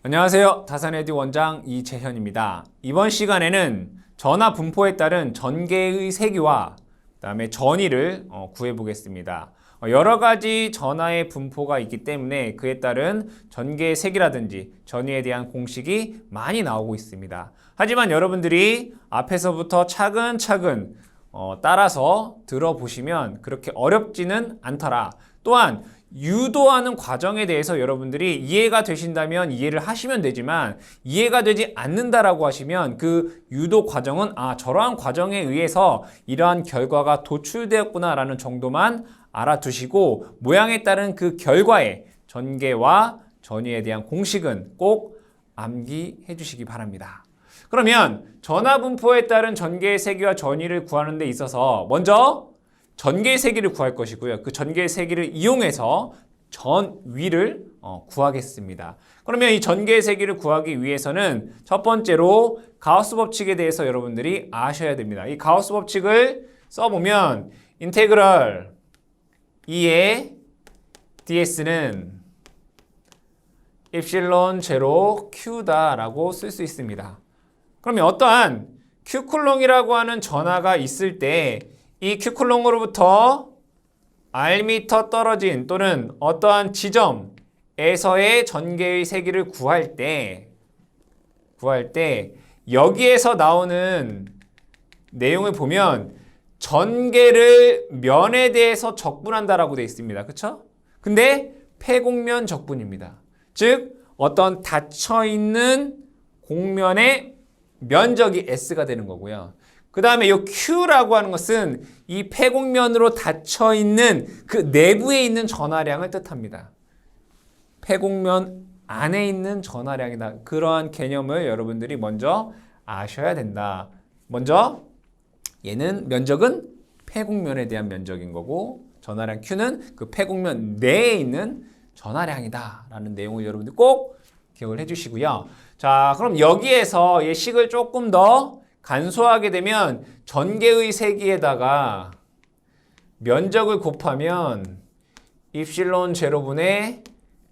안녕하세요. 다산에듀 원장 이재현입니다. 이번 시간에는 전하 분포에 따른 전개의 세기와 그다음에 전위를 구해 보겠습니다. 여러 가지 전하의 분포가 있기 때문에 그에 따른 전개의 세기라든지 전위에 대한 공식이 많이 나오고 있습니다. 하지만 여러분들이 앞에서부터 차근차근 따라서 들어보시면 그렇게 어렵지는 않더라. 또한 유도하는 과정에 대해서 여러분들이 이해가 되신다면 이해를 하시면 되지만 이해가 되지 않는다라고 하시면 그 유도 과정은 저러한 과정에 의해서 이러한 결과가 도출되었구나라는 정도만 알아두시고 모양에 따른 그 결과의 전개와 전위에 대한 공식은 꼭 암기해 주시기 바랍니다. 그러면 전하분포에 따른 전개의 세기와 전위를 구하는 데 있어서 먼저 전개의 세기를 구할 것이고요. 그 전개의 세기를 이용해서 전위를 구하겠습니다. 그러면 이 전개의 세기를 구하기 위해서는 첫 번째로 가우스 법칙에 대해서 여러분들이 아셔야 됩니다. 이 가우스 법칙을 써보면 인테그럴 2의 ds는 입실론 제로 q다라고 쓸 수 있습니다. 그러면 어떠한 q쿨롱이라고 하는 전하가 있을 때 이 q쿨롱으로부터 r미터 떨어진 또는 어떠한 지점에서의 전개의 세기를 구할 때 여기에서 나오는 내용을 보면 전개를 면에 대해서 적분한다라고 되어 있습니다. 그렇죠? 근데 폐곡면 적분입니다. 즉 어떤 닫혀있는 곡면의 면적이 S가 되는 거고요. 그 다음에 이 Q라고 하는 것은 이 폐곡면으로 닫혀있는 그 내부에 있는 전하량을 뜻합니다. 폐곡면 안에 있는 전하량이다. 그러한 개념을 여러분들이 먼저 아셔야 된다. 먼저 얘는 면적은 폐곡면에 대한 면적인 거고 전하량 Q는 그 폐곡면 내에 있는 전하량이다 라는 내용을 여러분들 꼭 기억을 해주시고요. 자, 그럼 여기에서 이 식을 조금 더 간소하게 되면 전개의 세기에다가 면적을 곱하면 입실론 제로분의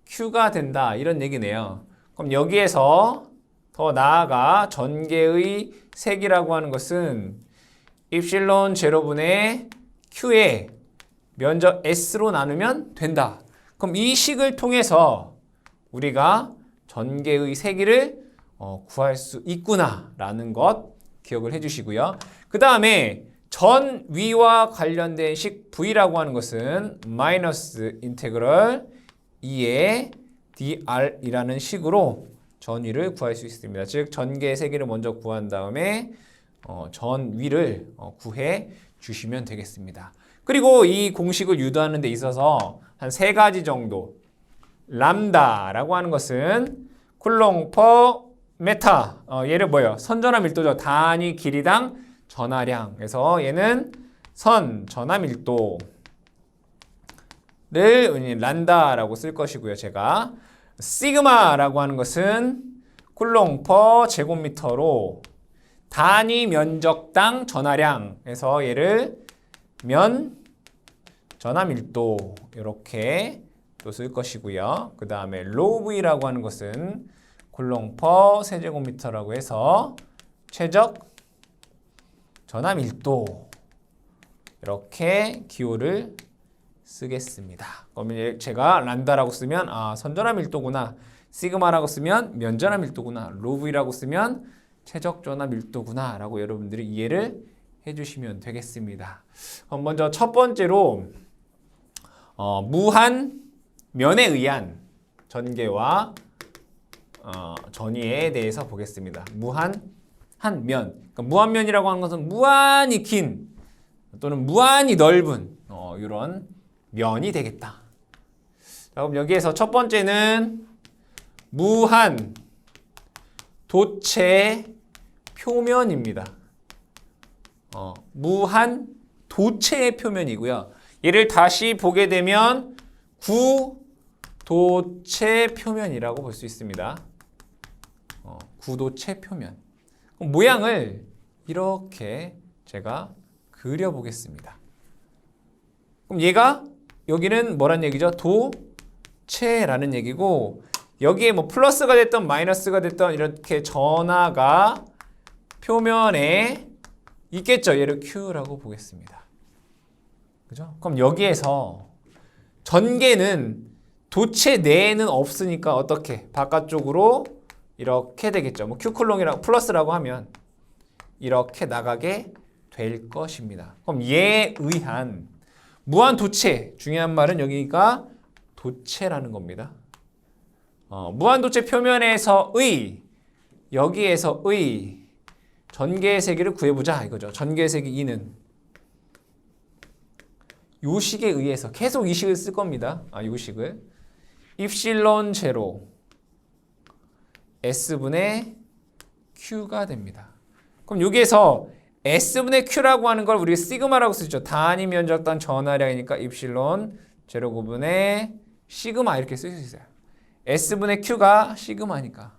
Q가 된다 이런 얘기네요. 그럼 여기에서 더 나아가 전개의 세기라고 하는 것은 입실론 제로분의 Q의 면적 S로 나누면 된다. 그럼 이 식을 통해서 우리가 전개의 세기를 구할 수 있구나라는 것 기억을 해주시고요. 그 다음에 전위와 관련된 식 V라고 하는 것은 마이너스 인테그럴 2의 dr이라는 식으로 전위를 구할 수 있습니다. 즉 전개의 세기를 먼저 구한 다음에 전위를 구해 주시면 되겠습니다. 그리고 이 공식을 유도하는 데 있어서 한 세 가지 정도 람다라고 하는 것은 쿨롱 퍼 메타 얘를 뭐예요? 선전하 밀도죠. 단위 길이당 전하량. 그래서 얘는 선 전하 밀도를 란다라고 쓸 것이고요. 제가 시그마라고 하는 것은 쿨롱 퍼 제곱미터로 단위 면적당 전하량. 그래서 얘를 면 전하 밀도 이렇게 또 쓸 것이고요. 그 다음에 로우 V라고 하는 것은 쿨롱 퍼 세제곱미터라고 해서 최적 전하 밀도 이렇게 기호를 쓰겠습니다. 그러면 제가 란다라고 쓰면 선전하 밀도구나, 시그마라고 쓰면 면전하 밀도구나, 로우 V라고 쓰면 최적 전하 밀도구나 라고 여러분들이 이해를 해주시면 되겠습니다. 그럼 먼저 첫 번째로 무한 면에 의한 전개와 전위에 대해서 보겠습니다. 무한한 면. 그러니까 무한면이라고 하는 것은 무한히 긴 또는 무한히 넓은 이런 면이 되겠다. 자, 그럼 여기에서 첫 번째는 무한 도체 표면입니다. 무한 도체의 표면이고요. 얘를 다시 보게 되면 구도체 표면이라고 볼 수 있습니다. 구도체 표면. 그럼 모양을 이렇게 제가 그려보겠습니다. 그럼 얘가 여기는 뭐란 얘기죠? 도체라는 얘기고 여기에 뭐 플러스가 됐던 마이너스가 됐던 이렇게 전하가 표면에 있겠죠. 얘를 Q라고 보겠습니다. 그죠? 그럼 여기에서 전개는 도체 내에는 없으니까 어떻게? 바깥쪽으로 이렇게 되겠죠. 뭐 Q클롱이라고 플러스라고 하면 이렇게 나가게 될 것입니다. 그럼 얘에 의한 무한 도체, 중요한 말은 여기가 도체라는 겁니다. 무한 도체 표면에서의 여기에서의 전개의 세기를 구해보자 이거죠. 전개의 세기 2는 요 식에 의해서 계속 이 식을 쓸 겁니다. 요 식을 입실론 제로 S분의 Q가 됩니다. 그럼 여기에서 S분의 Q라고 하는 걸 우리가 시그마라고 쓰죠. 단위 면적당 전하량이니까 입실론 제로 구분의 시그마 이렇게 쓸 수 있어요. S분의 Q가 시그마니까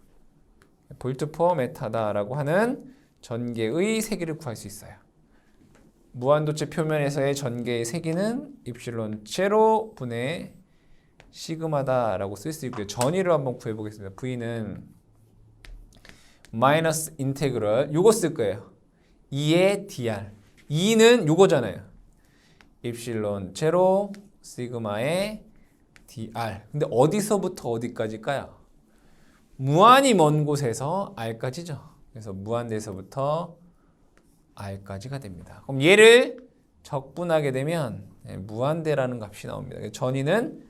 볼트 퍼 메타다라고 하는 전개의 세기를 구할 수 있어요. 무한도체 표면에서의 전개의 세기는 입실론 제로 분의 시그마다라고 쓸 수 있고요. 전위를 한번 구해보겠습니다. V는 마이너스 인테그럴 요거 쓸 거예요. 2의 dr 2는 요거잖아요. 입실론 제로 시그마의 dr 근데 어디서부터 어디까지일까요? 무한히 먼 곳에서 r까지죠. 그래서 무한대에서부터 r까지가 됩니다. 그럼 얘를 적분하게 되면 무한대라는 값이 나옵니다. 전위는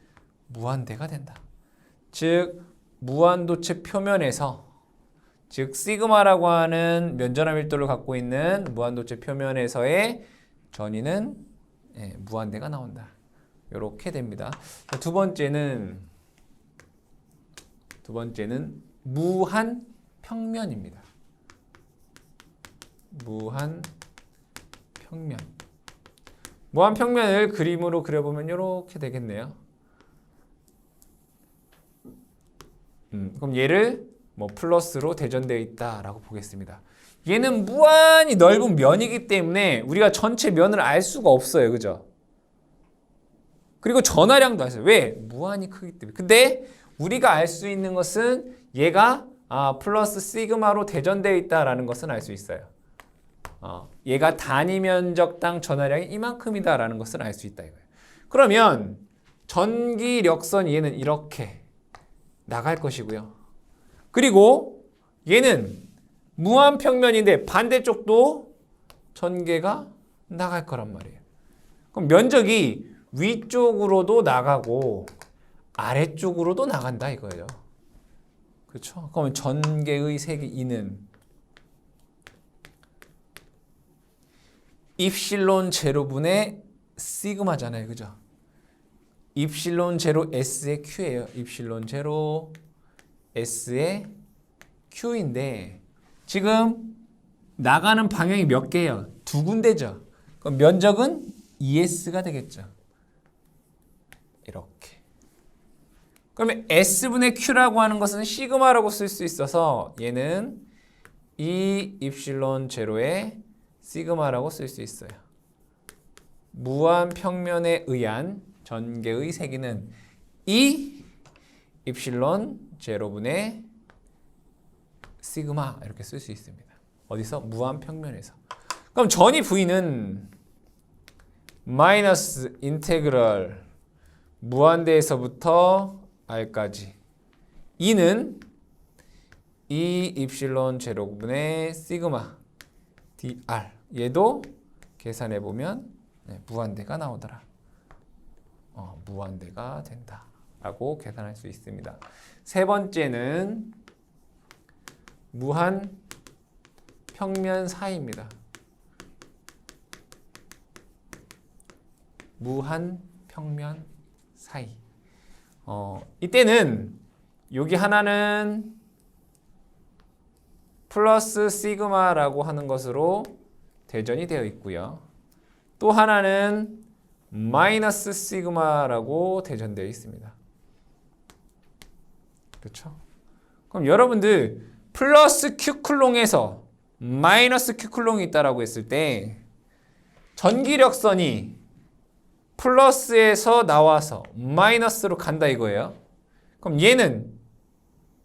무한대가 된다. 즉 무한도체 표면에서 즉 시그마라고 하는 면전화 밀도를 갖고 있는 무한도체 표면에서의 전위는 무한대가 나온다. 이렇게 됩니다. 두 번째는 무한 평면입니다. 무한 평면. 무한 평면을 그림으로 그려보면 이렇게 되겠네요. 그럼 얘를 뭐 플러스로 대전되어 있다라고 보겠습니다. 얘는 무한히 넓은 면이기 때문에 우리가 전체 면을 알 수가 없어요. 그죠? 그리고 전하량도 알 수 없어요. 왜? 무한히 크기 때문에. 근데 우리가 알 수 있는 것은 얘가 플러스 시그마로 대전되어 있다라는 것은 알 수 있어요. 얘가 단위 면적당 전하량이 이만큼이다라는 것을 알 수 있다 이거예요. 그러면 전기력선 얘는 이렇게 나갈 것이고요. 그리고 얘는 무한평면인데 반대쪽도 전개가 나갈 거란 말이에요. 그럼 면적이 위쪽으로도 나가고 아래쪽으로도 나간다 이거예요. 그렇죠? 그러면 전개의 세기 2는 입실론 제로분의 시그마잖아요. 그죠? 입실론 제로 S의 Q예요. 입실론 제로 S의 Q인데 지금 나가는 방향이 몇 개예요? 두 군데죠. 그럼 면적은 ES가 되겠죠. 이렇게. 그러면 S분의 Q라고 하는 것은 시그마라고 쓸 수 있어서 얘는 E 입실론 제로의 시그마라고 쓸 수 있어요. 무한 평면에 의한 전개의 세기는 E 입실론 제로분의 시그마 이렇게 쓸 수 있습니다. 어디서? 무한 평면에서. 그럼 전위 V는 마이너스 인테그럴 무한대에서부터 r까지 2는 E 입실론 제로분의 시그마 dr 얘도 계산해 보면 무한대가 나오더라. 무한대가 된다 라고 계산할 수 있습니다. 세 번째는 무한 평면 사이입니다. 무한 평면 사이. 이때는 여기 하나는 플러스 시그마라고 하는 것으로 대전이 되어 있고요. 또 하나는 마이너스 시그마라고 대전되어 있습니다. 그렇죠? 그럼 여러분들 플러스 Q쿨롱에서 마이너스 Q쿨롱이 있다라고 했을 때 전기력선이 플러스에서 나와서 마이너스로 간다 이거예요. 그럼 얘는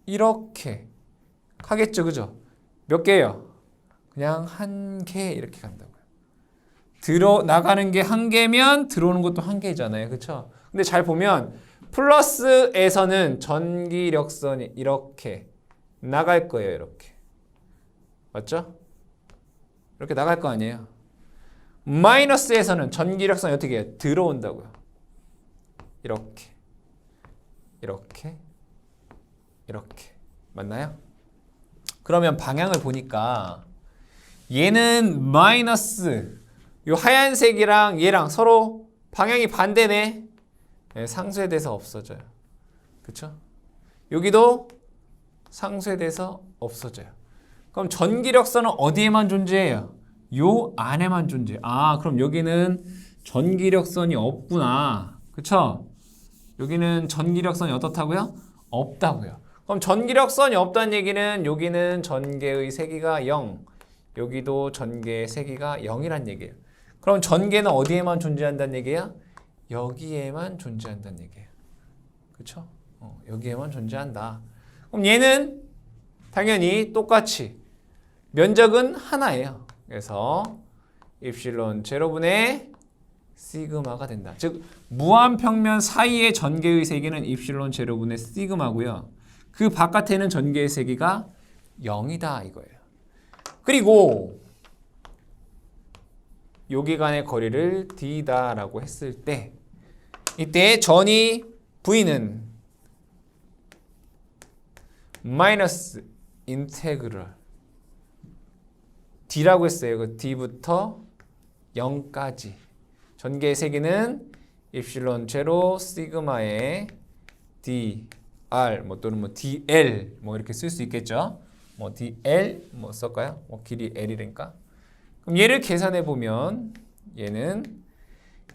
이렇게 하겠죠, 그죠? 몇 개예요? 그냥 한 개 이렇게 간다고요. 나가는 게 한 개면 들어오는 것도 한 개잖아요, 그렇죠? 근데 잘 보면 플러스에서는 전기력선이 이렇게 나갈 거예요, 이렇게. 맞죠? 이렇게 나갈 거 아니에요. 마이너스에서는 전기력선이 어떻게 해요? 들어온다고요. 이렇게, 이렇게, 이렇게. 맞나요? 그러면 방향을 보니까 얘는 마이너스, 요 하얀색이랑 얘랑 서로 방향이 반대네. 네, 상쇄돼서 없어져요. 그쵸? 여기도 상쇄돼서 없어져요. 그럼 전기력선은 어디에만 존재해요? 요 안에만 존재해요. 아, 그럼 여기는 전기력선이 없구나. 그쵸? 여기는 전기력선이 어떻다고요? 없다고요. 그럼 전기력선이 없다는 얘기는 여기는 전개의 세기가 0, 여기도 전개의 세기가 0이란 얘기예요. 그럼 전개는 어디에만 존재한다는 얘기야? 여기에만 존재한다는 얘기예요. 그렇죠? 여기에만 존재한다. 그럼 얘는 당연히 똑같이 면적은 하나예요. 그래서 입실론 제로분의 시그마가 된다. 즉 무한평면 사이의 전개의 세기는 입실론 제로분의 시그마고요. 그 바깥에는 전개의 세기가 0이다 이거예요. 그리고 여기 간의 거리를 d다라고 했을 때 이때 전이 V는 마이너스 인테그럴 D라고 했어요. 그 D부터 0까지 전개의 세기는 입실론 제로 시그마의 dr 또는 dl 이렇게 쓸 수 있겠죠. dl 쓸까요? 길이 l이니까. 그럼 얘를 계산해 보면 얘는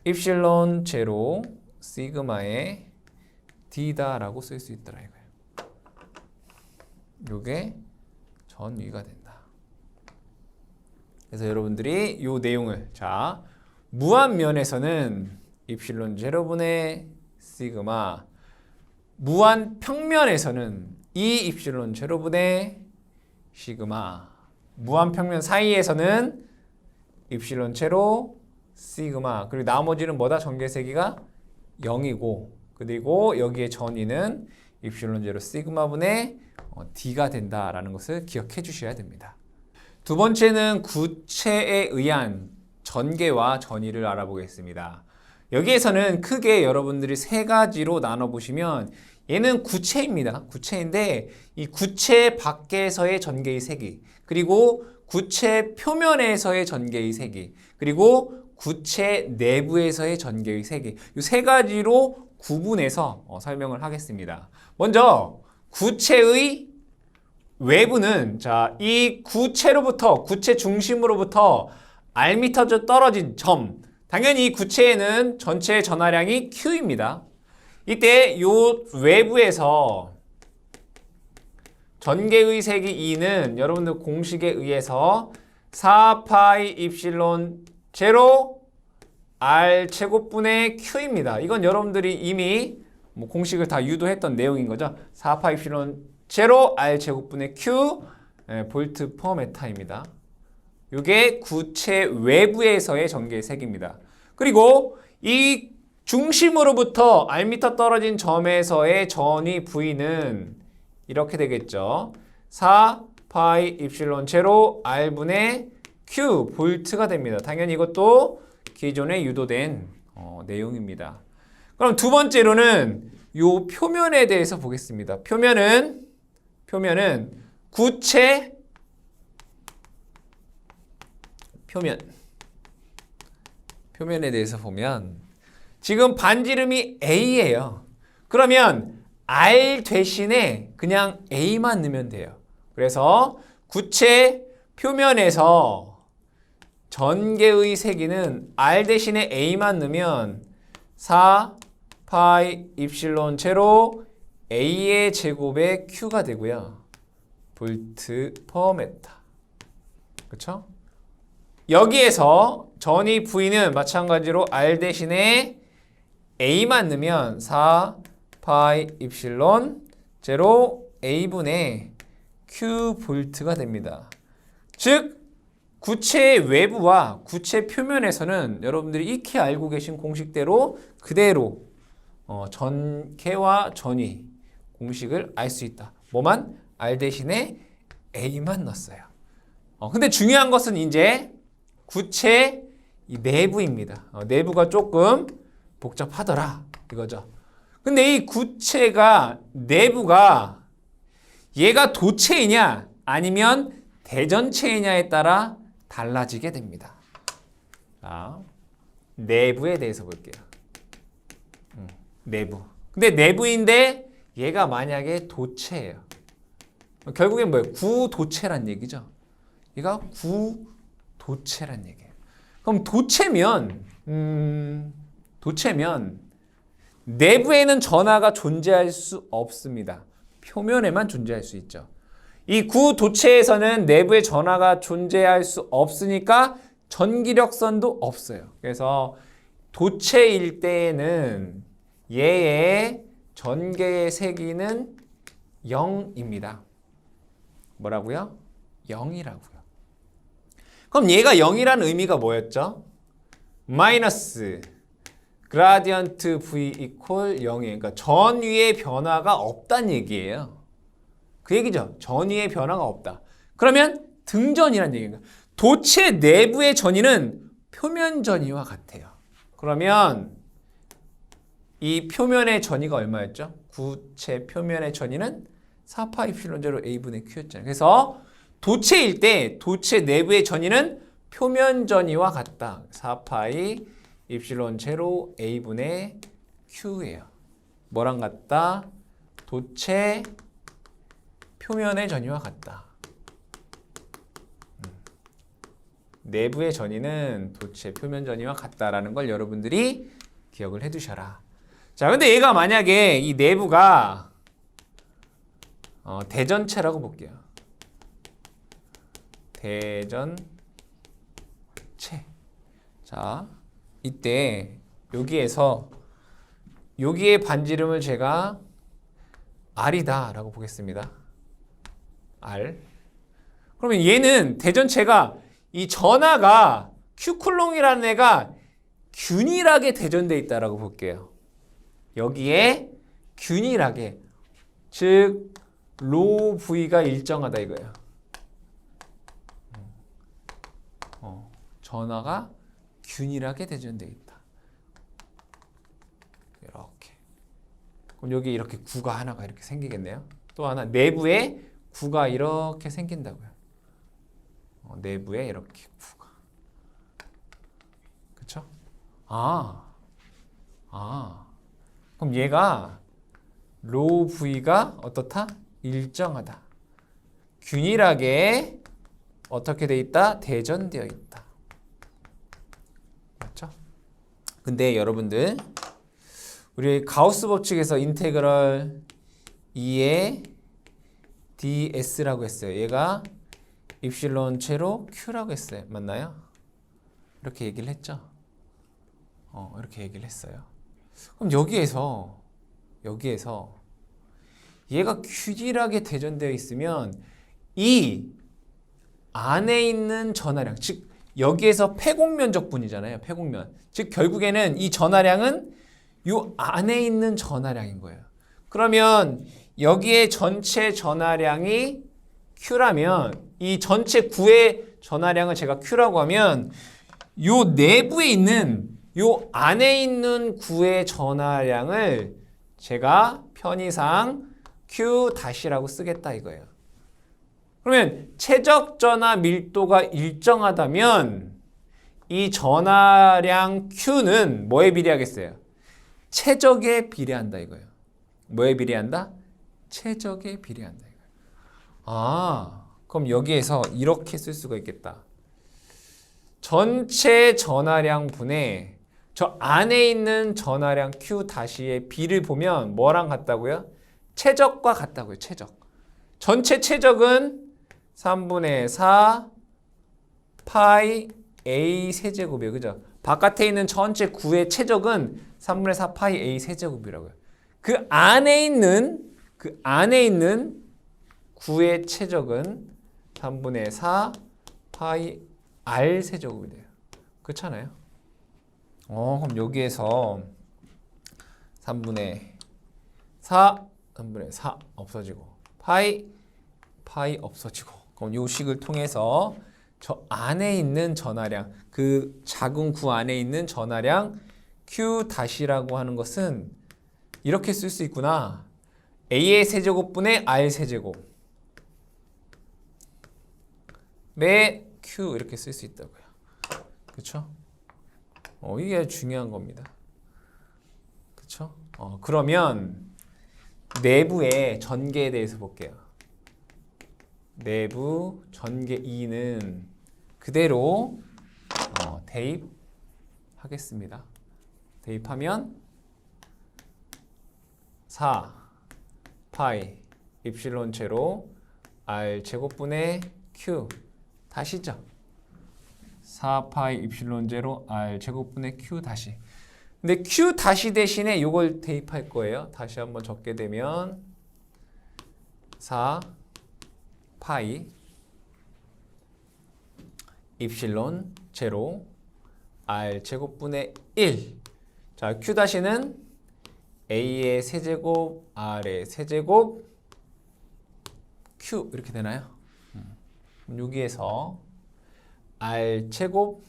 입실론 제로 시그마의 d다라고 쓸 수 있더라 이거예요. 요게 전위가 된다. 그래서 여러분들이 요 내용을 무한면에서는 입실론 제로분의 시그마, 무한평면에서는 이 입실론 제로분의 시그마, 무한평면 사이에서는 입실론 제로 시그마, 그리고 나머지는 뭐다? 전개세기가 0이고 그리고 여기에 전위는 입실론 제로 시그마분의 d가 된다라는 것을 기억해 주셔야 됩니다. 두 번째는 구체에 의한 전개와 전위를 알아보겠습니다. 여기에서는 크게 여러분들이 세 가지로 나눠보시면 얘는 구체입니다. 구체인데 이 구체 밖에서의 전개의 세기, 그리고 구체 표면에서의 전개의 세기, 그리고 구체 내부에서의 전개의 세기, 이 세 가지로 구분해서 설명을 하겠습니다. 먼저 구체의 외부는 이 구체로부터, 구체 중심으로부터 R미터 떨어진 점, 당연히 이 구체에는 전체 전하량이 Q입니다. 이때 요 외부에서 전개의 세기 E는 여러분들 공식에 의해서 4파이 입실론 제로 R 제곱분의 Q입니다. 이건 여러분들이 이미 공식을 다 유도했던 내용인 거죠. 4파이 입실론 제로 R 제곱분의 Q 볼트 퍼 메타입니다. 이게 구체 외부에서의 전개의 세기입니다. 그리고 이 중심으로부터 R미터 떨어진 점에서의 전위 V는 이렇게 되겠죠. 4파이 입실론 제로 R분의 Q 볼트가 됩니다. 당연히 이것도 기존에 유도된 내용입니다. 그럼 두 번째로는 요 표면에 대해서 보겠습니다. 표면은 구체 표면에 대해서 보면 지금 반지름이 A예요. 그러면 R 대신에 그냥 A만 넣으면 돼요. 그래서 구체 표면에서 전개의 세기는 R 대신에 A만 넣으면 4파이 입실론 제로 A의 제곱의 Q가 되고요. 볼트 퍼 메타. 그렇죠? 여기에서 전위 V는 마찬가지로 R 대신에 A만 넣으면 4파이 입실론 제로 A분의 Q 볼트가 됩니다. 즉 구체의 외부와 구체 표면에서는 여러분들이 익히 알고 계신 공식대로 그대로 전개와 전위 공식을 알 수 있다. 뭐만? R 대신에 A만 넣었어요. 근데 중요한 것은 이제 구체 이 내부입니다. 내부가 조금 복잡하더라 이거죠. 근데 이 구체가 내부가 얘가 도체이냐 아니면 대전체이냐에 따라 달라지게 됩니다. 자, 내부에 대해서 볼게요. 내부. 근데 내부인데 얘가 만약에 도체예요. 결국엔 뭐예요? 구도체란 얘기죠. 얘가 구도체란 얘기예요. 그럼 도체면 내부에는 전하가 존재할 수 없습니다. 표면에만 존재할 수 있죠. 이 구도체에서는 내부에 전하가 존재할 수 없으니까 전기력선도 없어요. 그래서 도체일 때에는 얘의 전개의 세기는 0입니다. 뭐라고요? 0이라고요. 그럼 얘가 0이라는 의미가 뭐였죠? 마이너스 그라디언트 V 이퀄 0이에요. 그러니까 전위의 변화가 없다는 얘기예요. 그 얘기죠. 전위의 변화가 없다. 그러면 등전이라는 얘기인가? 도체 내부의 전위는 표면 전위와 같아요. 그러면 이 표면의 전위가 얼마였죠? 구체 표면의 전위는 4파 입실론 제로 A분의 Q였잖아요. 그래서 도체일 때 도체 내부의 전위는 표면 전위와 같다. 4파이 입실론 제로 A분의 Q예요. 뭐랑 같다? 도체 표면의 전위와 같다. 내부의 전위는 도체 표면 전위와 같다라는 걸 여러분들이 기억을 해 두셔라. 자, 근데 얘가 만약에 이 내부가 대전체라고 볼게요. 대전체. 자, 이때 여기에 반지름을 제가 R이다 라고 보겠습니다. R. 그러면 얘는 대전체가 이 전하가 Q쿨롱이라는 애가 균일하게 대전되어 있다라고 볼게요. 여기에 균일하게, 즉 로 V가 일정하다 이거예요. 전하가 균일하게 대전되어 있다. 이렇게. 그럼 여기 이렇게 구가 하나가 이렇게 생기겠네요. 또 하나 내부에 구가 이렇게 생긴다고요. 내부에 이렇게 구가. 그쵸? 그럼 얘가 로 V가 어떻다? 일정하다. 균일하게 어떻게 돼 있다? 대전되어 있다. 맞죠? 근데 여러분들 우리 가우스 법칙에서 인테그럴 2의 ds라고 했어요. 얘가 입실론 제로 q라고 했어요. 맞나요? 이렇게 얘기를 했죠. 이렇게 얘기를 했어요. 그럼 여기에서 얘가 균일하게 대전되어 있으면 이 안에 있는 전하량, 즉 여기에서 폐곡면적분이잖아요. 폐곡면. 즉 결국에는 이 전하량은 요 안에 있는 전하량인 거예요. 그러면 여기에 전체 전하량이 Q라면 이 전체 구의 전하량을 제가 Q라고 하면 요 내부에 있는 요 안에 있는 구의 전하량을 제가 편의상 Q-라고 쓰겠다 이거예요. 그러면 최적 전하 밀도가 일정하다면 이 전하량 Q는 뭐에 비례하겠어요? 최적에 비례한다 이거예요. 뭐에 비례한다? 최적에 비례한다 이거예요. 그럼 여기에서 이렇게 쓸 수가 있겠다. 전체 전하량 분의 저 안에 있는 전하량 Q-의 비를 보면 뭐랑 같다고요? 최적과 같다고요. 최적. 전체 최적은 3분의 4 파이 A 세제곱이에요. 그죠? 바깥에 있는 전체 9의 최적은 3분의 4 파이 A 세제곱이라고요. 그 안에 있는 9의 최적은 3분의 4 파이 r 세제곱이 돼요. 그렇잖아요. 그럼 여기에서 3분의 4 없어지고 파이 없어지고, 그럼 요 식을 통해서 저 안에 있는 전하량, 그 작은 구 안에 있는 전하량 Q 다시라고 하는 것은 이렇게 쓸 수 있구나. A의 세제곱분의 R 세제곱 매 Q 이렇게 쓸 수 있다고요. 그렇죠? 이게 중요한 겁니다. 그렇죠? 그러면 내부의 전개에 대해서 볼게요. 내부 전개 2는 그대로 대입하겠습니다. 대입하면 4 파이 입실론 제로 r 제곱분의 q 다시죠. 4 파이 입실론 제로 r 제곱분의 q 다시. 근데 q 다시 대신에 이걸 대입할 거예요. 다시 한번 적게 되면 4 파이 입실론 제로 r 제곱분의 1. 자, q 다시는 a의 세제곱 r의 세제곱 q 이렇게 되나요? 여기에서 r 제곱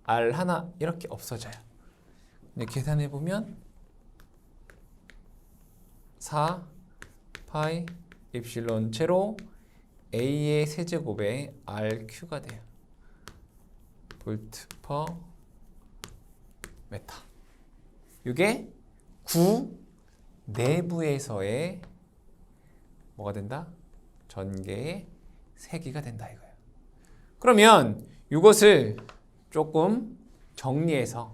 r 하나 이렇게 없어져요. 계산해 보면 4 파이 입실론 제로 a의 세제곱에 rq가 돼요. 볼트 퍼 메타. 이게 구 내부에서의 뭐가 된다? 전개의 세기가 된다 이거예요. 그러면 이것을 조금 정리해서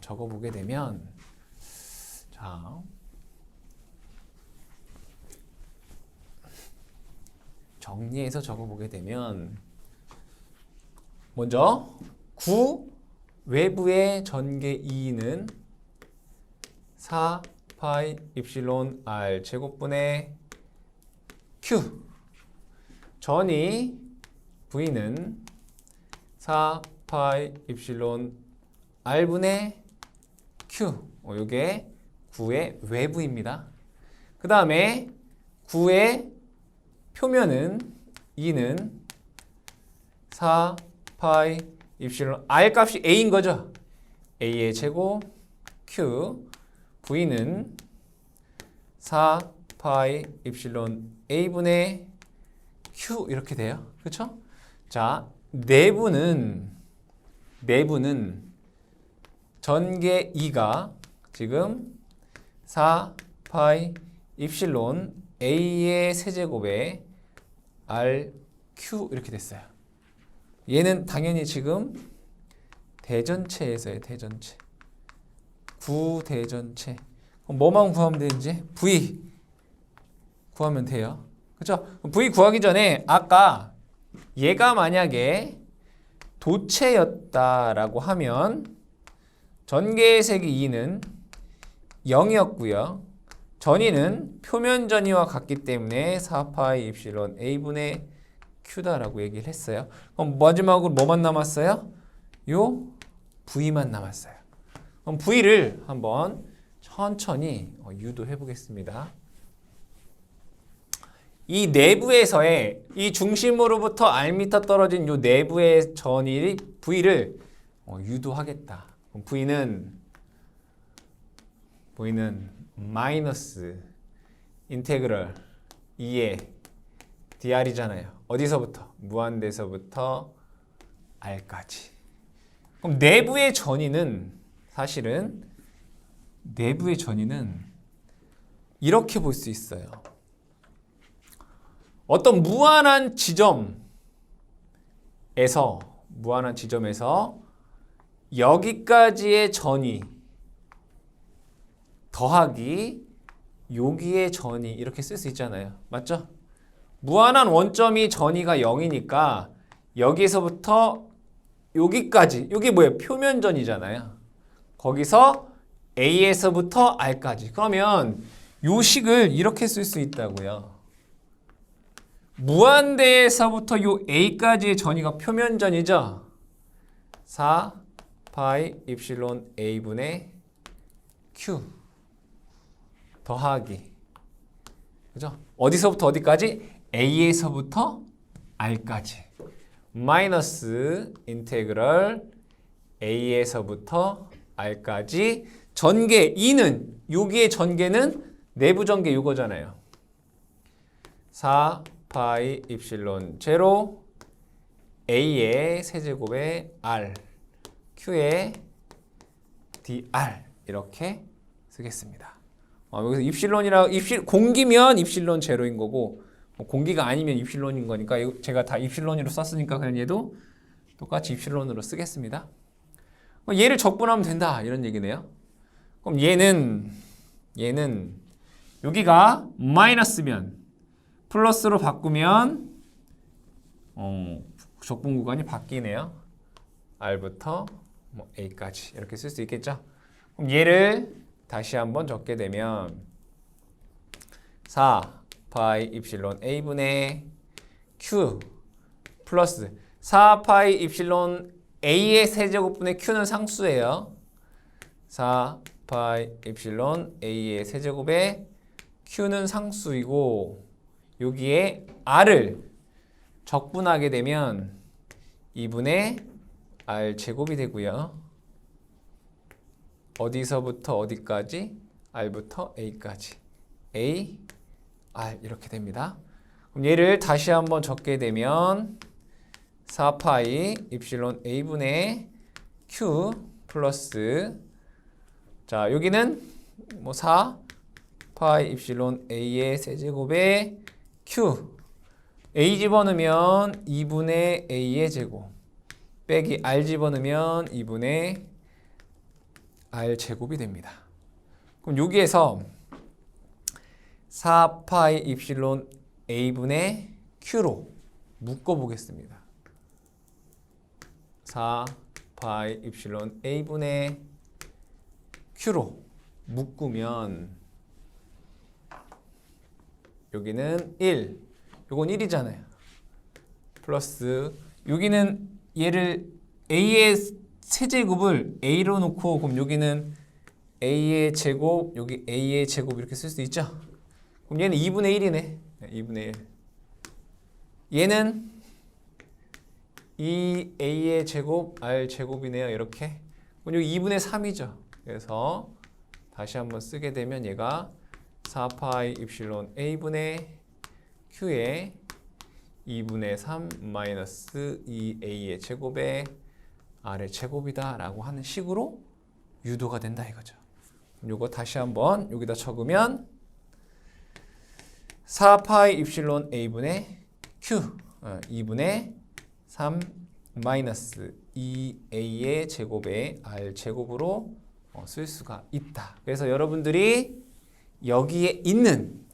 적어보게 되면, 자, 정리해서 적어보게 되면 먼저 구 외부의 전개 2는 4 파이 입실론 r 제곱분의 q, 전이 v는 4 파이 입실론 r분의 q, 이게 9의 외부입니다. 그 다음에 9의 표면은 2는 4 파이 입실론 r 값이 a인 거죠. a의 제곱 q, v는 4 파이 입실론 a분의 q 이렇게 돼요. 그렇죠? 자, 내부는 전개 2가 지금 4 파이 입실론 a의 세제곱에 rq 이렇게 됐어요. 얘는 당연히 지금 대전체에서의 대전체. 구대전체. 그럼 뭐만 구하면 되는지? v 구하면 돼요. 그렇죠? v 구하기 전에 아까 얘가 만약에 도체였다라고 하면 전개의 세기 2는 0이었고요. 전위는 표면 전위와 같기 때문에 4파이 입실론 a분의 q다라고 얘기를 했어요. 그럼 마지막으로 뭐만 남았어요? 요 v만 남았어요. 그럼 v를 한번 천천히 유도해 보겠습니다. 이 내부에서의 이 중심으로부터 rm 떨어진 요 내부의 전위 v를 유도하겠다. 그럼 v는 마이너스 인테그럴 2의 dr이잖아요. 어디서부터? 무한대서부터 r까지. 그럼 내부의 전위는 사실은 내부의 전위는 이렇게 볼 수 있어요. 어떤 무한한 지점에서 여기까지의 전위 더하기 여기의 전위 이렇게 쓸 수 있잖아요. 맞죠? 무한한 원점이 전위가 0이니까 여기서부터 여기까지, 여기 뭐예요? 표면전이잖아요. 거기서 A에서부터 R까지. 그러면 요 식을 이렇게 쓸 수 있다고요. 무한대에서부터 요 A까지의 전이가 표면전이죠. 4 파이 입실론 A분의 Q 더하기 그죠? 어디서부터 어디까지? A에서부터 R까지 마이너스 인테그럴 A에서부터 R까지 전개 2는 여기의 전개는 내부 전개 이거잖아요. 4 파이 입실론 제로 A의 세제곱의 R Q의 dr 이렇게 쓰겠습니다. 여기서 입실론이라 공기면 입실론 제로인 거고 공기가 아니면 입실론인 거니까 제가 다 입실론으로 썼으니까 그냥 얘도 똑같이 입실론으로 쓰겠습니다. 얘를 적분하면 된다 이런 얘기네요. 그럼 얘는 여기가 마이너스면 플러스로 바꾸면 적분 구간이 바뀌네요. R부터 A까지 이렇게 쓸 수 있겠죠. 그럼 얘를 다시 한번 적게 되면 4 파이 입실론 A분의 Q 플러스 4 파이 입실론 A의 세제곱분의 Q는 상수예요. 4 파이 입실론 A의 세제곱의 Q는 상수이고 여기에 R을 적분하게 되면 2분의 R 제곱이 되고요. 어디서부터 어디까지? R부터 A까지. A, R 이렇게 됩니다. 그럼 얘를 다시 한번 적게 되면 4파이 입실론 A분의 Q 플러스 자 여기는 4파이 입실론 A의 세제곱에 Q A 집어넣으면 2분의 A의 제곱 빼기 R 집어넣으면 2분의 R 제곱이 됩니다. 그럼 여기에서 4파이 입실론 A분의 Q로 묶어보겠습니다. 4파이 입실론 A분의 Q로 묶으면 여기는 1, 요건 1이잖아요. 플러스 여기는 얘를 A의 세제곱을 A로 놓고 그럼 여기는 A의 제곱, 여기 A의 제곱 이렇게 쓸 수 있죠? 그럼 얘는 2분의 1이네. 2분의 1. 얘는 2A의 제곱, R 제곱이네요. 이렇게. 그럼 여기 2분의 3이죠. 그래서 다시 한번 쓰게 되면 얘가 4파이 입실론 A분의 Q의 2분의 3 마이너스 2A의 제곱에 R의 제곱이다 라고 하는 식으로 유도가 된다 이거죠. 요거 다시 한번 여기다 적으면 4파이 입실론 A분의 Q 2분의 3 마이너스 2A의 제곱에 R 제곱으로 쓸 수가 있다. 그래서 여러분들이 여기에 있는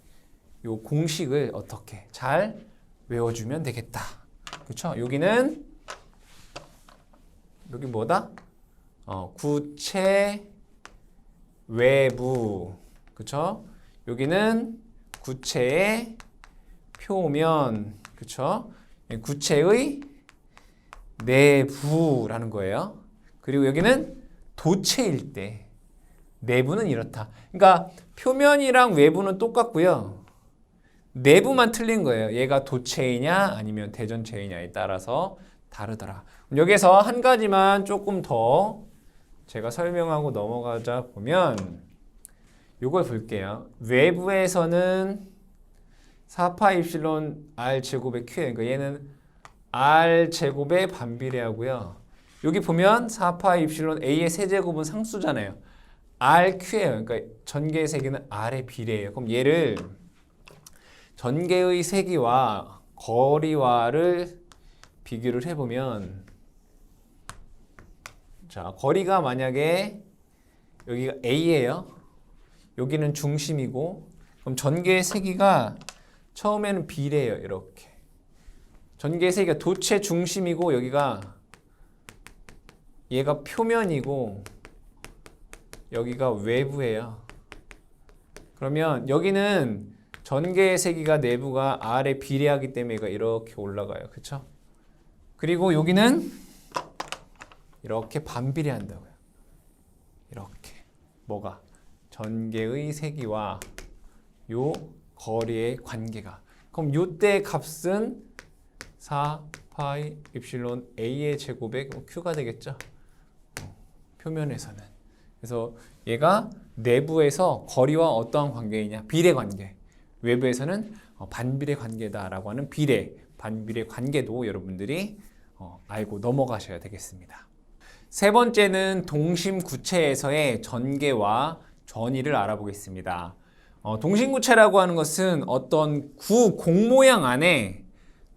요 공식을 어떻게 잘 외워주면 되겠다. 그렇죠? 여기는 여기 뭐다? 구체 외부. 그렇죠? 여기는 구체의 표면. 그렇죠? 구체의 내부라는 거예요. 그리고 여기는 도체일 때 내부는 이렇다. 그러니까 표면이랑 외부는 똑같고요. 내부만 틀린 거예요. 얘가 도체이냐 아니면 대전체이냐에 따라서 다르더라. 여기서 한 가지만 조금 더 제가 설명하고 넘어가자 보면 이걸 볼게요. 외부에서는 4파 입실론 R 제곱의 Q예요. 그러니까 얘는 R 제곱에 반비례하고요. 여기 보면 4파 입실론 A의 세제곱은 상수잖아요. RQ예요. 그러니까 전개의 세기는 R에 비례해요. 그럼 얘를 전개의 세기와 거리와를 비교를 해보면 자 거리가 만약에 여기가 A예요. 여기는 중심이고 그럼 전개의 세기가 처음에는 비례해요. 이렇게 전개의 세기가 도체 중심이고 여기가 얘가 표면이고 여기가 외부예요. 그러면 여기는 전개의 세기가 내부가 R에 비례하기 때문에 얘가 이렇게 올라가요. 그쵸? 그리고 여기는 이렇게 반비례한다고요. 이렇게. 뭐가? 전개의 세기와 요 거리의 관계가. 그럼 요때 값은 4 파이 입실론 A의 제곱에 Q가 되겠죠? 표면에서는. 그래서 얘가 내부에서 거리와 어떠한 관계이냐? 비례 관계. 외부에서는 반비례 관계다라고 하는 비례, 반비례 관계도 여러분들이 알고 넘어가셔야 되겠습니다. 세 번째는 동심구체에서의 전개와 전이를 알아보겠습니다. 동심구체라고 하는 것은 어떤 공 모양 안에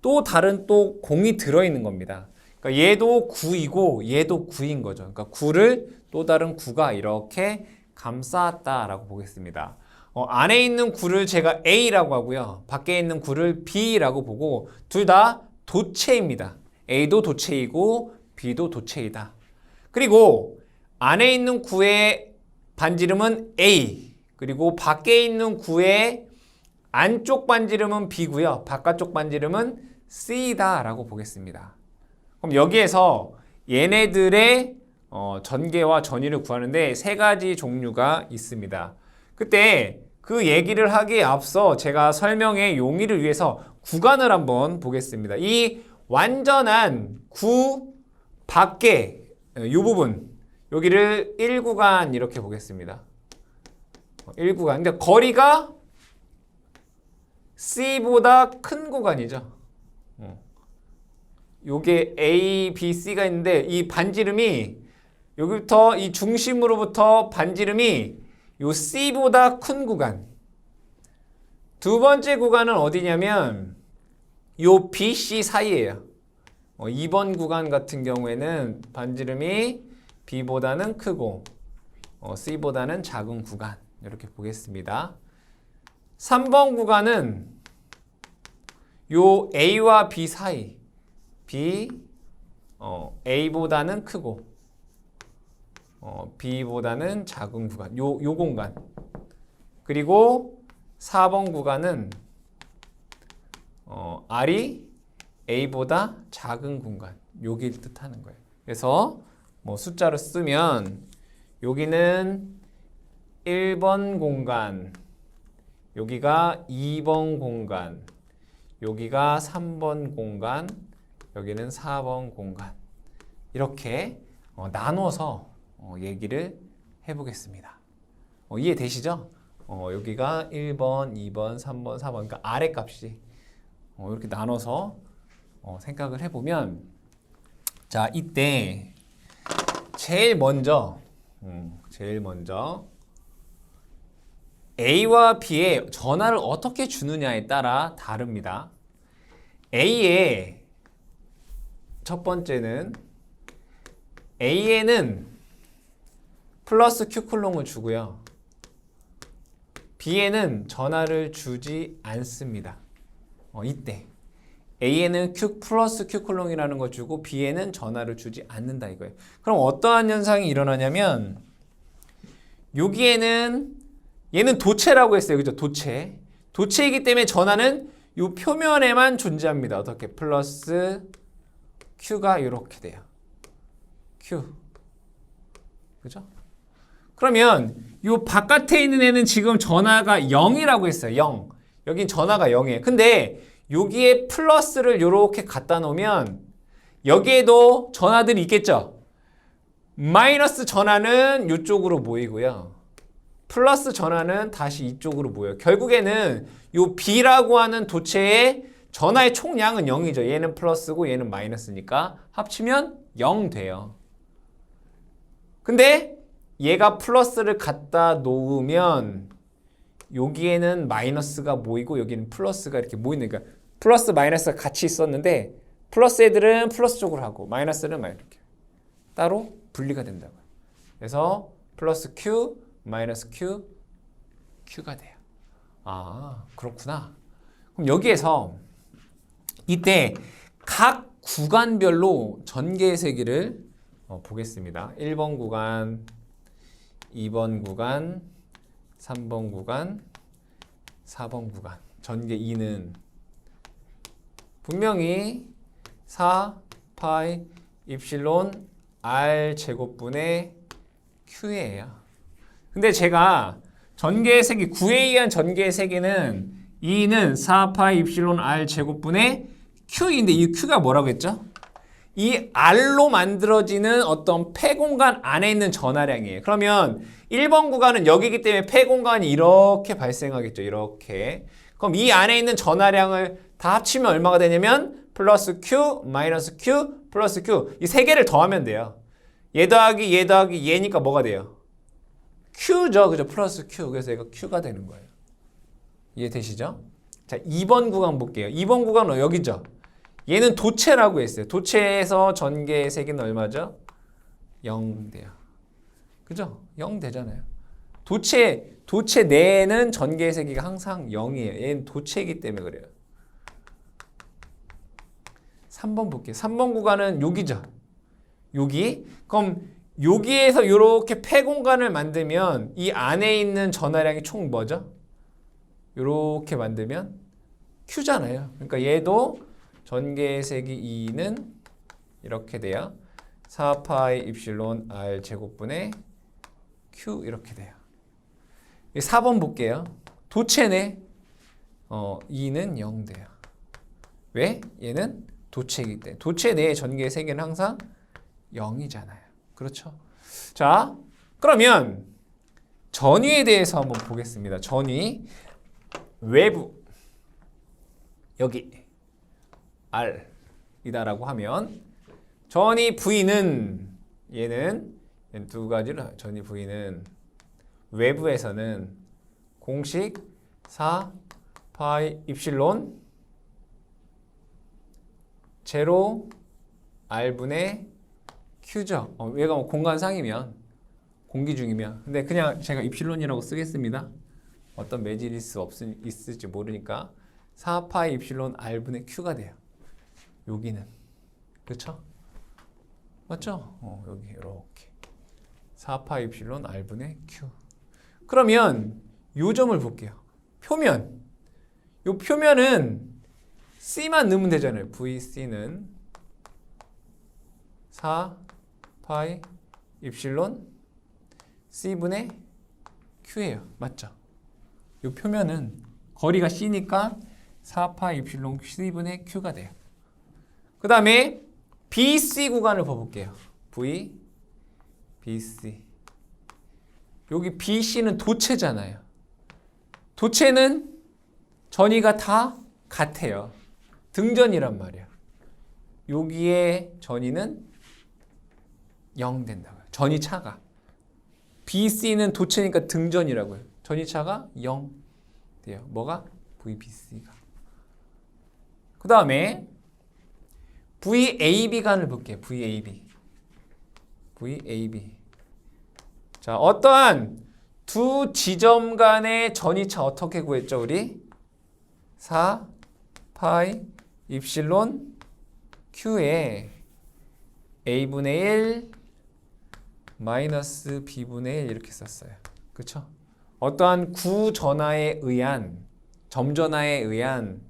또 다른 또 공이 들어있는 겁니다. 그러니까 얘도 구이고 얘도 구인 거죠. 그러니까 구를 또 다른 구가 이렇게 감쌌다라고 보겠습니다. 안에 있는 구를 제가 A라고 하고요. 밖에 있는 구를 B라고 보고 둘 다 도체입니다. A도 도체이고 B도 도체이다. 그리고 안에 있는 구의 반지름은 A, 그리고 밖에 있는 구의 안쪽 반지름은 B고요. 바깥쪽 반지름은 C다라고 보겠습니다. 그럼 여기에서 얘네들의 전개와 전이를 구하는데 세 가지 종류가 있습니다. 그때 그 얘기를 하기에 앞서 제가 설명의 용이를 위해서 구간을 한번 보겠습니다. 이 완전한 구 밖에 이 부분 여기를 1구간 이렇게 보겠습니다. 1구간. 근데 거리가 C보다 큰 구간이죠. 요게 A, B, C가 있는데 이 반지름이 여기부터 이 중심으로부터 반지름이 요 C보다 큰 구간. 두 번째 구간은 어디냐면 요 B, C 사이예요. 2번 구간 같은 경우에는 반지름이 B보다는 크고 C보다는 작은 구간 이렇게 보겠습니다. 3번 구간은 요 A와 B 사이 B A보다는 크고 B보다는 작은 구간 요 공간. 그리고 4번 구간은 R이 A보다 작은 공간 여기를 뜻하는 거예요. 그래서 뭐 숫자로 쓰면 여기는 1번 공간, 여기가 2번 공간, 여기가 3번 공간, 여기는 4번 공간 이렇게 나눠서 얘기를 해보겠습니다. 이해되시죠? 여기가 1번, 2번, 3번, 4번 그러니까 아래 값이 이렇게 나눠서 생각을 해보면 자 이때 제일 먼저 A와 B의 전하를 어떻게 주느냐에 따라 다릅니다. A의 첫 번째는 A에는 플러스 Q쿨롱을 주고요. B에는 전하를 주지 않습니다. 이때 A에는 플러스 Q쿨롱이라는 걸 주고 B에는 전하를 주지 않는다 이거예요. 그럼 어떠한 현상이 일어나냐면 여기에는 얘는 도체라고 했어요. 그죠? 도체이기 때문에 전하는 이 표면에만 존재합니다. 어떻게? 플러스 Q가 이렇게 돼요. Q. 그죠? 그러면 이 바깥에 있는 애는 지금 전하가 0이라고 했어요. 0. 여긴 전하가 0이에요. 근데 여기에 플러스를 이렇게 갖다 놓으면 여기에도 전하들이 있겠죠? 마이너스 전하는 이쪽으로 모이고요. 플러스 전하는 다시 이쪽으로 모여요. 결국에는 이 B라고 하는 도체의 전하의 총량은 0이죠. 얘는 플러스고 얘는 마이너스니까 합치면 0 돼요. 근데 얘가 플러스를 갖다 놓으면 여기에는 마이너스가 모이고 여기는 플러스가 이렇게 모이는 거니까 플러스 마이너스가 같이 있었는데 플러스 애들은 플러스 쪽으로 하고 마이너스는 막 이렇게 따로 분리가 된다고요. 그래서 플러스 Q, 마이너스 Q, Q가 돼요. 아, 그렇구나. 그럼 여기에서 이때 각 구간별로 전개의 세기를 보겠습니다. 1번 구간, 2번 구간, 3번 구간, 4번 구간. 전개 2는 분명히 4 파이 입실론 r 제곱분의 q예요. 근데 제가 전개의 세기 9에 의한 전개의 세기는 2는 4 파이 입실론 r 제곱분의 q인데 이 q가 뭐라고 했죠? 이 r로 만들어지는 어떤 폐공간 안에 있는 전하량이에요. 그러면 1번 구간은 여기기 때문에 폐공간이 이렇게 발생하겠죠. 이렇게. 그럼 이 안에 있는 전하량을 다 합치면 얼마가 되냐면 플러스 q 마이너스 q 플러스 q 이 세 개를 더하면 돼요. 얘 더하기 얘 더하기 얘니까 뭐가 돼요? q죠. 그죠? 플러스 q. 그래서 얘가 q가 되는 거예요. 이해되시죠? 자, 2번 구간 볼게요. 2번 구간은 여기죠. 얘는 도체라고 했어요. 도체에서 전개의 세기는 얼마죠? 0 돼요. 그죠? 0 되잖아요. 도체 내에는 전개의 세기가 항상 0이에요. 얘는 도체이기 때문에 그래요. 3번 볼게요. 3번 구간은 여기죠. 여기. 그럼 여기에서 이렇게 폐공간을 만들면 이 안에 있는 전하량이 총 뭐죠? 이렇게 만들면 Q잖아요. 그러니까 얘도 전개의 세기 2는 이렇게 돼요. 4파이 입실론 r 제곱분의 Q 이렇게 돼요. 4번 볼게요. 도체네. 2는 0 돼요. 왜? 얘는 도체이기 때문에. 도체 내의 전개의 세기는 항상 0이잖아요. 그렇죠? 자, 그러면 전위에 대해서 한번 보겠습니다. 전위. 외부. 여기. R이다라고 하면 전위 V는 얘는 두 가지로 전위 V는 외부에서는 공식 4 파이 입실론 제로 R분의 Q죠. 얘가 뭐 공간상이면 공기 중이면 근데 그냥 제가 입실론이라고 쓰겠습니다. 어떤 매질이 있을지 모르니까 4 파이 입실론 R분의 Q가 돼요. 여기는 그렇죠? 맞죠? 여기 이렇게 4파 입실론 R분의 Q. 그러면 요 점을 볼게요. 표면. 요 표면은 C만 넣으면 되잖아요. VC는 4파이 입실론 C분의 Q예요. 맞죠? 요 표면은 거리가 C니까 4파이 입실론 C분의 Q가 돼요. 그 다음에 BC 구간을 봐볼게요. V, BC. 여기 BC는 도체잖아요. 도체는 전위가 다 같아요. 등전이란 말이야. 여기에 전위는 0 된다고요. 전위차가. BC는 도체니까 등전이라고요. 전위차가 0 돼요. 뭐가? VBC가. 그 다음에 VAB 간을 볼게요. VAB. 자, 어떠한 두 지점 간의 전위차 어떻게 구했죠, 우리? 4 파이 입실론 Q에 A분의 1 마이너스 B분의 1 이렇게 썼어요. 그쵸? 어떠한 구전하에 의한 점전하에 의한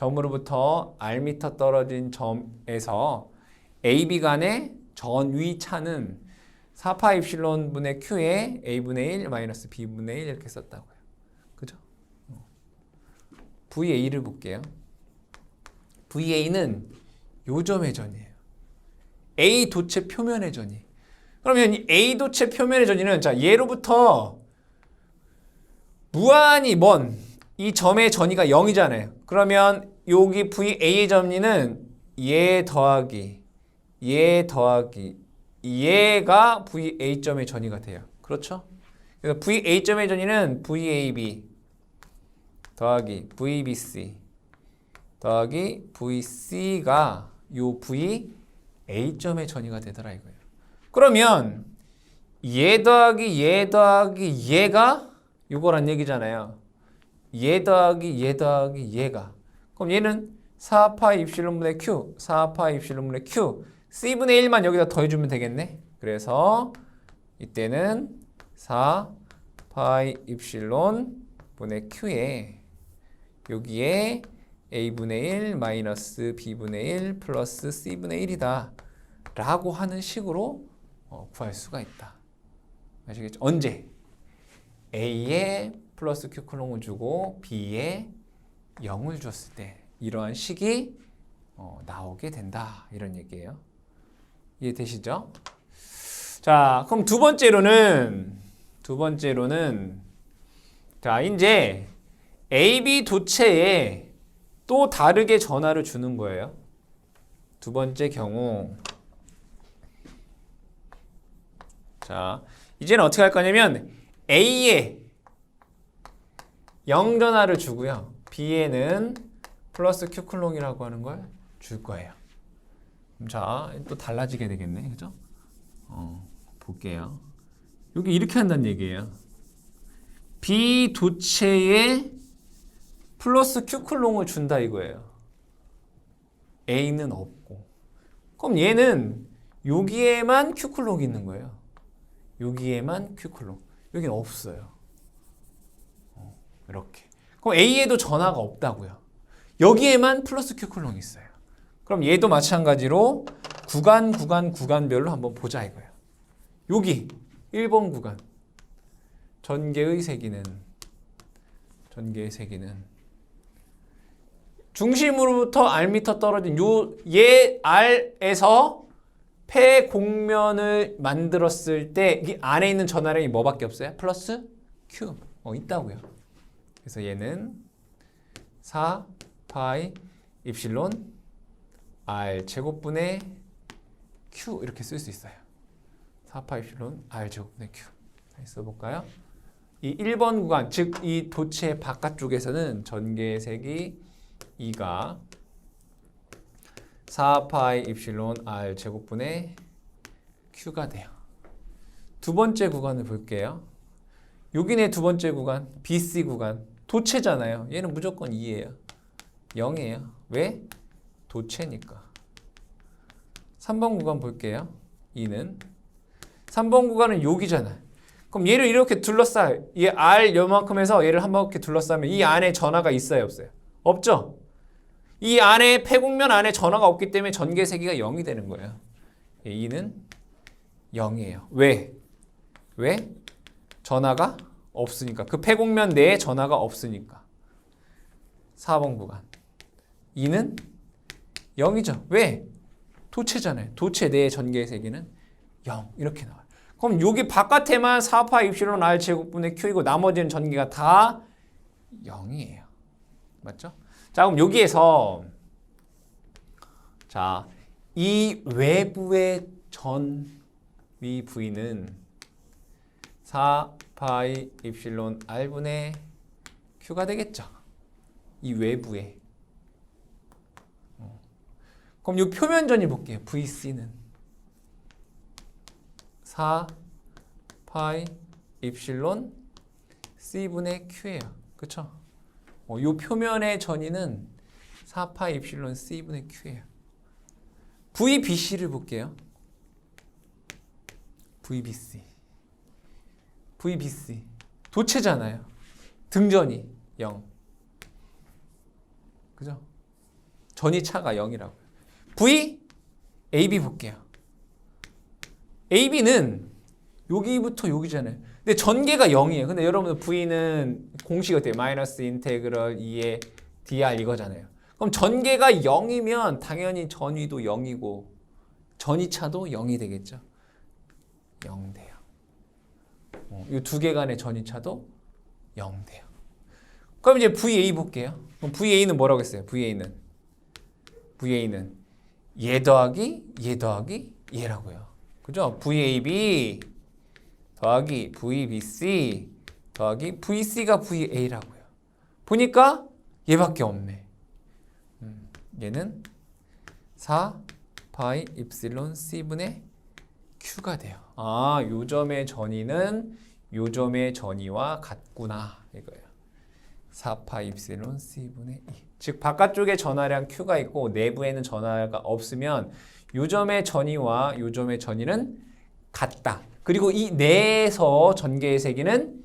점으로부터 R미터 떨어진 점에서 AB 간의 전위차는 4파 입실론 분의 Q에 A분의 1 마이너스 B분의 1 이렇게 썼다고요. 그죠? VA를 볼게요. VA는 요 점의 전이에요. A 도체 표면의 전이. 그러면 이 A 도체 표면의 전이는 자, 얘로부터 무한히 먼 이 점의 전이가 0이잖아요. 그러면 여기 VA의 전이는 얘 더하기 얘가 VA점의 전이가 돼요. 그렇죠? 그래서 VA점의 전이는 VAB 더하기 VBC 더하기 VC가 요 VA점의 전이가 되더라 이거예요. 그러면 얘 더하기 얘가 요거란 얘기잖아요. 얘 더하기 얘가. 그럼 얘는 4파 입실론분의 Q, 4파 입실론분의 Q, C분의 1만 여기다 더해주면 되겠네. 그래서 이때는 4파이 입실론 분의 Q에 여기에 a분의 1 마이너스 b분의 1 플러스 c분의 1이다 라고 하는 식으로 구할 수가 있다. 아시겠죠? 언제? a에 플러스 q 클롱을 주고 b에 0을 줬을 때 이러한 식이 나오게 된다 이런 얘기예요. 이해되시죠? 자, 그럼 두 번째로는 자, 이제 AB 도체에 또 다르게 전하를 주는 거예요. 두 번째 경우. 자, 이제는 어떻게 할 거냐면 A에 0전하를 주고요. B에는 플러스 Q클롱이라고 하는 걸 줄 거예요. 자, 또 달라지게 되겠네. 그죠? 볼게요. 여기 이렇게 한다는 얘기예요. B 도체에 플러스 Q클롱을 준다 이거예요. A는 없고. 그럼 얘는 여기에만 Q클롱이 있는 거예요. 여기에만 Q클롱. 여기는 없어요. 이렇게. 그럼 A에도 전하가 없다고요. 여기에만 플러스 Q클롱이 있어요. 그럼 얘도 마찬가지로 구간별로 한번 보자 이거예요. 여기 1번 구간. 전개의 세기는 중심으로부터 Rm 떨어진 얘 R에서 폐곡면을 만들었을 때 이 안에 있는 전하량이 뭐밖에 없어요? 플러스 Q. 있다고요. 그래서 얘는 4 파이 입실론 R 제곱분의 Q 이렇게 쓸 수 있어요. 4 파이 입실론 R 제곱분의 Q. 써볼까요? 이 1번 구간, 즉 이 도체 바깥쪽에서는 전개의 색이 2가 4파이 입실론 R 제곱분의 Q가 돼요. 두 번째 구간을 볼게요. 여기네 두 번째 구간, BC 구간. 도체잖아요. 얘는 무조건 2예요. 0이에요. 왜? 도체니까. 3번 구간 볼게요. 2는 3번 구간은 여기잖아요. 그럼 얘를 이렇게 둘러싸요. 얘 R 요만큼 해서 얘를 한 바퀴 둘러싸면 이 안에 전하가 있어요, 없어요? 없죠? 이 안에 폐곡면 안에 전하가 없기 때문에 전개 세기가 0이 되는 거예요. 2는 0이에요. 왜? 전하가 없으니까. 그 폐곡면 내에 전하가 없으니까. 4번 구간. 2는 0이죠. 왜? 도체잖아요. 도체 내의 전개 세기는 0. 이렇게 나와요. 그럼 여기 바깥에만 4파 입실론 R 제곱분의 Q이고 나머지는 전개가 다 0이에요. 맞죠? 자, 그럼 여기에서 자, 이 외부의 전위 V는 4파이 입실론 R분의 Q가 되겠죠. 이 외부에. 그럼 이 표면전이 볼게요. VC는 4파이 입실론 C분의 Q예요. 그쵸? 이 표면의 전위는 4파이 입실론 C분의 Q예요. VBC를 볼게요. VBC 도체잖아요. 등전이 0. 그죠? 전위차가 0이라고요. AB 볼게요. AB는 여기부터 여기잖아요. 근데 전개가 0이에요. 근데 여러분들 V는 공식이 어때요? 마이너스 인테그럴 2의 dr 이거잖아요. 그럼 전개가 0이면 당연히 전위도 0이고 전위차도 0이 되겠죠. 0 돼요. 이 두 개 간의 전위차도 0 돼요. 그럼 이제 VA 볼게요. 그럼 VA는 뭐라고 했어요? VA는 얘 더하기 얘라고요. 그죠? VAB 더하기 VBC 더하기 VC가 VA라고요. 보니까 얘밖에 없네. 얘는 4파이 입실론 C분의 Q가 돼요. 아, 요 점의 전위는 요 점의 전위와 같구나 이거예요. 4파이 입실론 C분의 2. 즉 바깥쪽에 전하량 Q가 있고 내부에는 전하가 없으면 요 점의 전위와 요 점의 전위는 같다. 그리고 이 내에서 전개의 세기는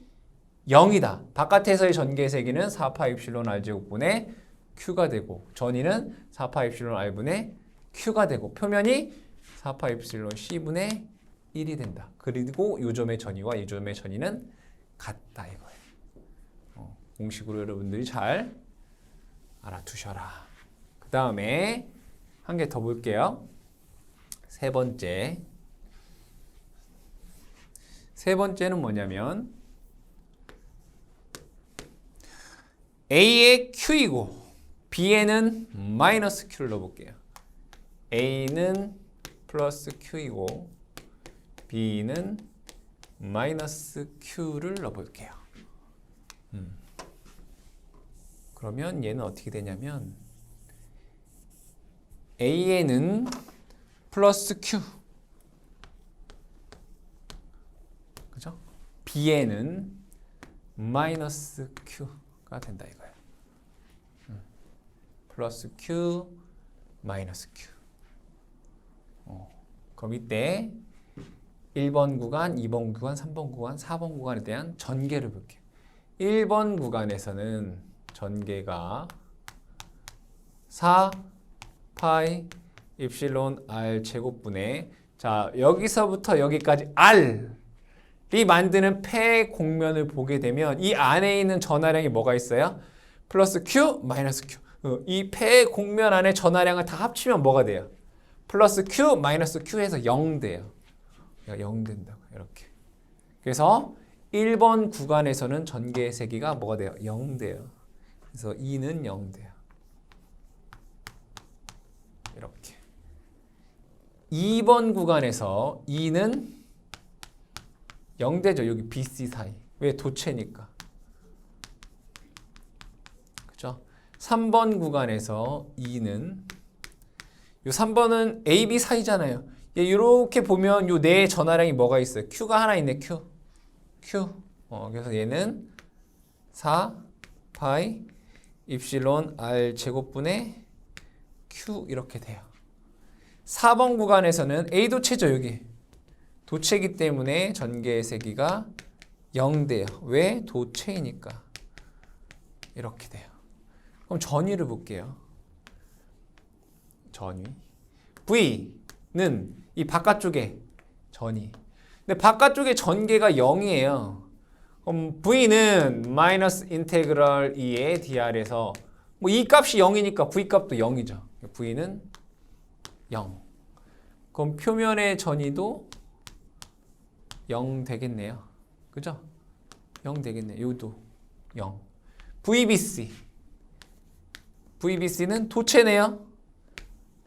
0이다. 바깥에서의 전개의 세기는 4파 입실론 R제곱분의 Q가 되고 전위는 4파 입실론 R분의 Q가 되고 표면이 4파 입실론 C분의 1이 된다. 그리고 요 점의 전위와 이 점의 전위는 같다 이거예요. 공식으로 여러분들이 잘 알아두셔라. 그 다음에 한 개 더 볼게요. 세 번째는 뭐냐면 A의 Q이고 B에는 마이너스 Q를 넣어볼게요. A는 플러스 Q이고 B는 마이너스 Q를 넣어볼게요. 그러면 얘는 어떻게 되냐면 A에는 플러스 Q, 그죠? B에는 마이너스 Q가 된다 이거예요. 플러스 Q, 마이너스 Q. 그럼 이때 1번 구간, 2번 구간, 3번 구간, 4번 구간에 대한 전개를 볼게요. 1번 구간에서는 전개가 4 파이 입실론 R 제곱분의 자 여기서부터 여기까지 R이 만드는 폐곡면을 보게 되면 이 안에 있는 전하량이 뭐가 있어요? 플러스 Q, 마이너스 Q. 이 폐곡면 안에 전하량을 다 합치면 뭐가 돼요? 플러스 Q, 마이너스 Q에서 0 돼요. 0 된다고 이렇게. 그래서 1번 구간에서는 전개의 세기가 뭐가 돼요? 0 돼요. 그래서 2는 0 돼요. 이렇게. 2번 구간에서 2는 0 되죠. 여기 BC 사이. 왜? 도체니까. 그죠? 3번 구간에서 2는 요 3번은 AB 사이잖아요. 이렇게 보면 요 네 전하량이 뭐가 있어요? Q가 하나 있네. Q. 그래서 얘는 4 파이 입실론 R 제곱분의 Q 이렇게 돼요. 4번 구간에서는 A 도체죠. 여기. 도체이기 때문에 전개의 세기가 0 돼요. 왜? 도체이니까. 이렇게 돼요. 그럼 전위를 볼게요. 전위. V는 이 바깥쪽에 전위. 근데 바깥쪽에 전개가 0이에요. 그럼 V는 마이너스 인테그럴 2의 dr에서 뭐 이 값이 0이니까 V 값도 0이죠. V는 0. 그럼 표면의 전위도 0 되겠네요. 그죠? 0 되겠네요. 여기도 0. VBC는 도체네요.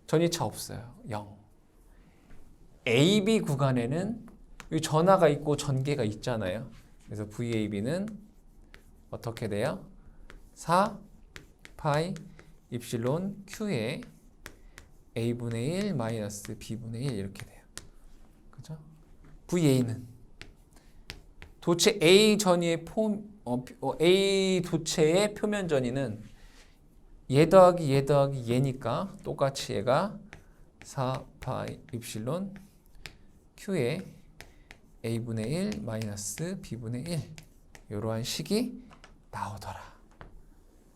전위차 없어요. 0. AB 구간에는 이 전하가 있고 전개가 있잖아요. 그래서 VAB는 어떻게 돼요? 4 파이 입실론 Q에 A분의 1 마이너스 B분의 1 이렇게 돼요. 그죠? VA는 도체 A 전위의 A 도체의 표면 전위는 얘 더하기 얘니까 똑같이 얘가 4 파이 입실론 Q에 A분의 1 마이너스 B분의 1 이러한 식이 나오더라.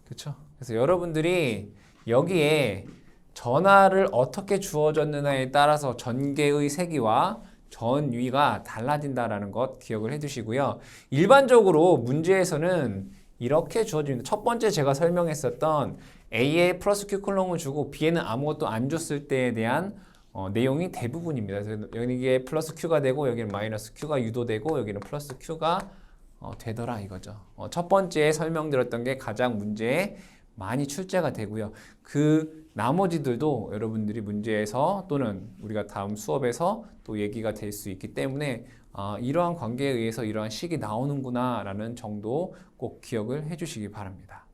그렇죠? 그래서 여러분들이 여기에 전하를 어떻게 주어졌느냐에 따라서 전개의 세기와 전위가 달라진다라는 것 기억을 해두시고요. 일반적으로 문제에서는 이렇게 주어집니다. 첫 번째 제가 설명했었던 A에 플러스 Q 콜럼을 주고 B에는 아무것도 안 줬을 때에 대한 내용이 대부분입니다. 그래서 여기에 플러스 Q가 되고 여기는 마이너스 Q가 유도되고 여기는 플러스 Q가 되더라 이거죠. 첫 번째 설명드렸던 게 가장 문제에 많이 출제가 되고요. 그 나머지들도 여러분들이 문제에서 또는 우리가 다음 수업에서 또 얘기가 될 수 있기 때문에 이러한 관계에 의해서 이러한 식이 나오는구나 라는 정도 꼭 기억을 해주시기 바랍니다.